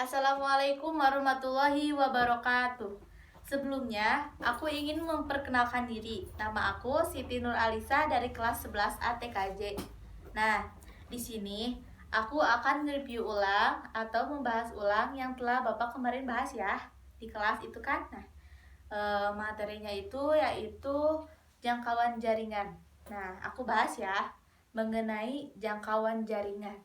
Assalamualaikum warahmatullahi wabarakatuh. Sebelumnya, aku ingin memperkenalkan diri. Nama aku Siti Nur Alisa dari kelas 11 ATKJ. Nah, di sini aku akan review ulang atau membahas ulang yang telah Bapak kemarin bahas ya di kelas itu kan. Nah, materinya itu yaitu jangkauan jaringan. Nah, aku bahas ya mengenai jangkauan jaringan.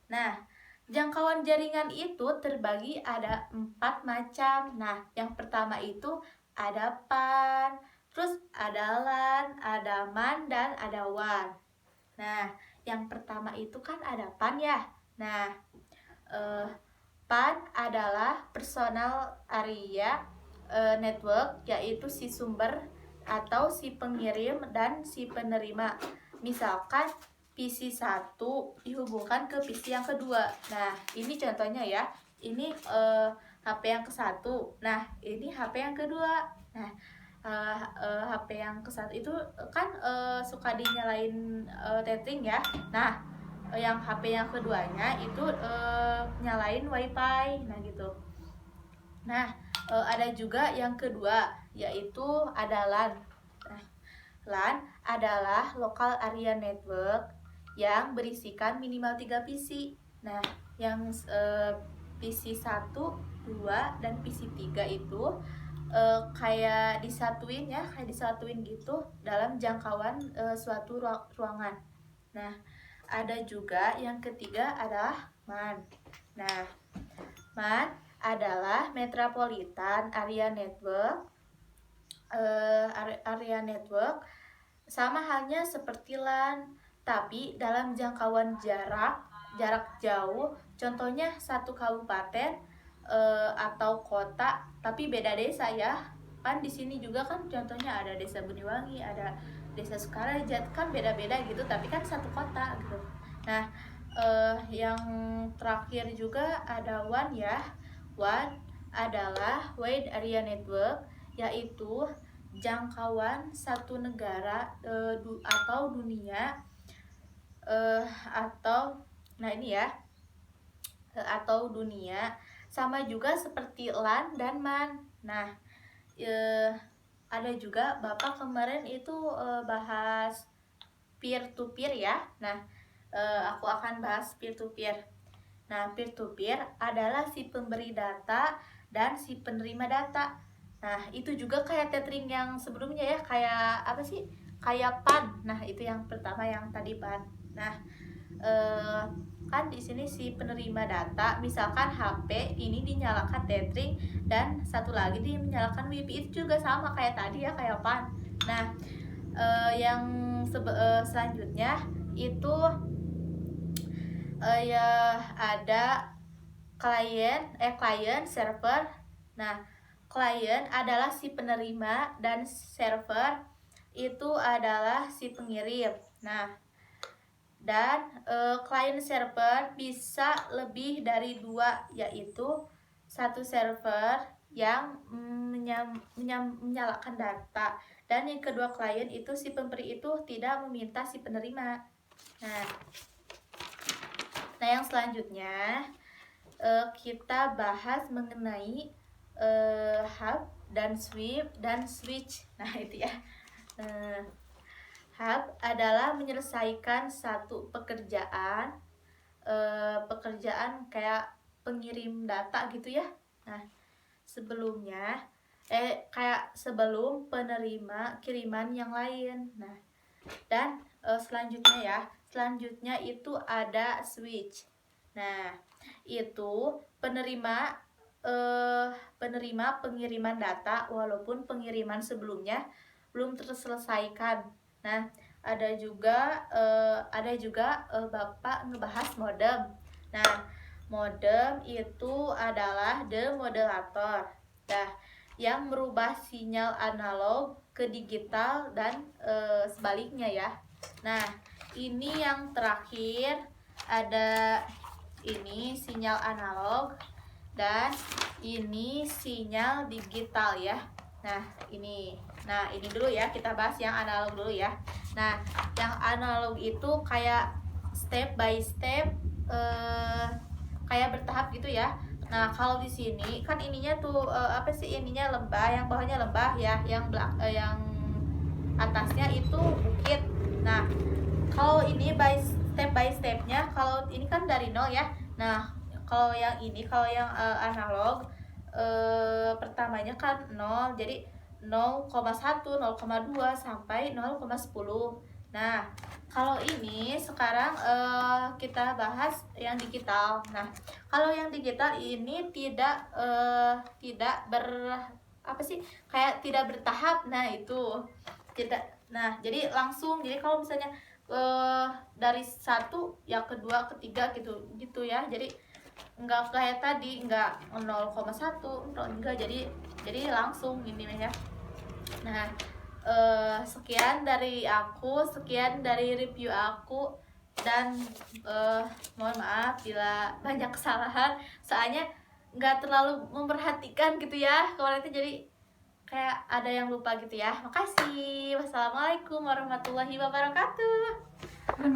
Nah, jangkauan jaringan itu terbagi ada 4 macam. Nah, yang pertama itu ada PAN, terus ada LAN, ada MAN, dan ada WAN. Nah, yang pertama itu kan ada PAN ya. Nah, PAN adalah Personal Area Network, yaitu si sumber atau si pengirim dan si penerima. Misalkan PC 1 dihubungkan ke PC yang kedua. Nah, ini contohnya ya. Ini HP yang ke-1. Nah, ini HP yang kedua. Nah, HP yang ke-1 itu kan suka dinyalain tethering ya. Nah, yang HP yang keduanya itu nyalain WiFi. Nah, gitu. Nah, ada juga yang kedua, yaitu ada LAN. Nah, LAN adalah Local Area Network yang berisikan minimal 3 PC. Nah, yang PC 1, 2, dan PC 3 itu kayak disatuin ya, kayak disatuin gitu dalam jangkauan suatu ruangan. Nah, ada juga yang ketiga adalah MAN. Nah, MAN adalah Metropolitan Area Network. Area network sama halnya seperti LAN, tapi dalam jangkauan jarak jauh. Contohnya satu kabupaten atau kota, tapi beda desa ya. Kan di sini juga kan contohnya ada Desa Buniwangi, ada Desa Sukarajat, kan beda-beda gitu, tapi kan satu kota gitu. Nah, yang terakhir juga ada WAN ya. WAN adalah Wide Area Network, yaitu jangkauan satu negara atau dunia atau dunia, sama juga seperti LAN dan MAN. Nah, ada juga Bapak kemarin itu bahas peer to peer ya. Nah, aku akan bahas peer to peer. Nah, peer to peer adalah si pemberi data dan si penerima data. Nah, itu juga kayak tethering yang sebelumnya ya, kayak apa sih? Kayak PAN. Nah, itu yang pertama yang tadi PAN. Nah, kan di sini si penerima data, misalkan HP ini dinyalakan tethering dan satu lagi dinyalakan WiFi, itu juga sama kayak tadi ya, kayak PAN. Nah, yang selanjutnya itu ya ada client server. Nah, client adalah si penerima dan server itu adalah si pengirim. Nah, dan client server bisa lebih dari 2, yaitu satu server yang menyalakan data, dan yang kedua klien itu si pemberi itu tidak meminta si penerima. Nah, yang selanjutnya kita bahas mengenai hub dan switch. Nah, itu ya. Hub adalah menyelesaikan satu pekerjaan kayak pengirim data gitu ya. Nah, kayak sebelum penerima kiriman yang lain. Nah, dan selanjutnya itu ada switch. Nah, itu penerima pengiriman data walaupun pengiriman sebelumnya belum terselesaikan. Nah, ada juga Bapak ngebahas modem. Nah, modem itu adalah demodulator. Nah, yang merubah sinyal analog ke digital dan sebaliknya ya. Nah, ini yang terakhir ada ini sinyal analog dan ini sinyal digital ya. Nah, ini dulu ya, kita bahas yang analog dulu ya. Nah, yang analog itu kayak step by step, kayak bertahap gitu ya. Nah, kalau di sini kan ininya tuh apa sih, ininya lembah, yang bawahnya lembah ya, yang atasnya itu bukit. Nah, kalau ini by stepnya, kalau ini kan dari nol ya. Nah, kalau yang ini, kalau yang analog, pertamanya kan nol, jadi 0,1, 0,2 sampai 0,10. Nah, kalau ini sekarang kita bahas yang digital. Nah, kalau yang digital ini tidak apa sih, kayak tidak bertahap. Nah, itu tidak. Nah, jadi langsung, jadi kalau misalnya dari satu yang kedua ketiga gitu ya, jadi nggak kayak tadi, nggak 0,1 enggak, jadi langsung ini ya. Nah, sekian dari review aku, dan mohon maaf bila banyak kesalahan, soalnya nggak terlalu memperhatikan gitu ya kemarin itu, jadi kayak ada yang lupa gitu ya. Makasih. Wassalamualaikum warahmatullahi wabarakatuh.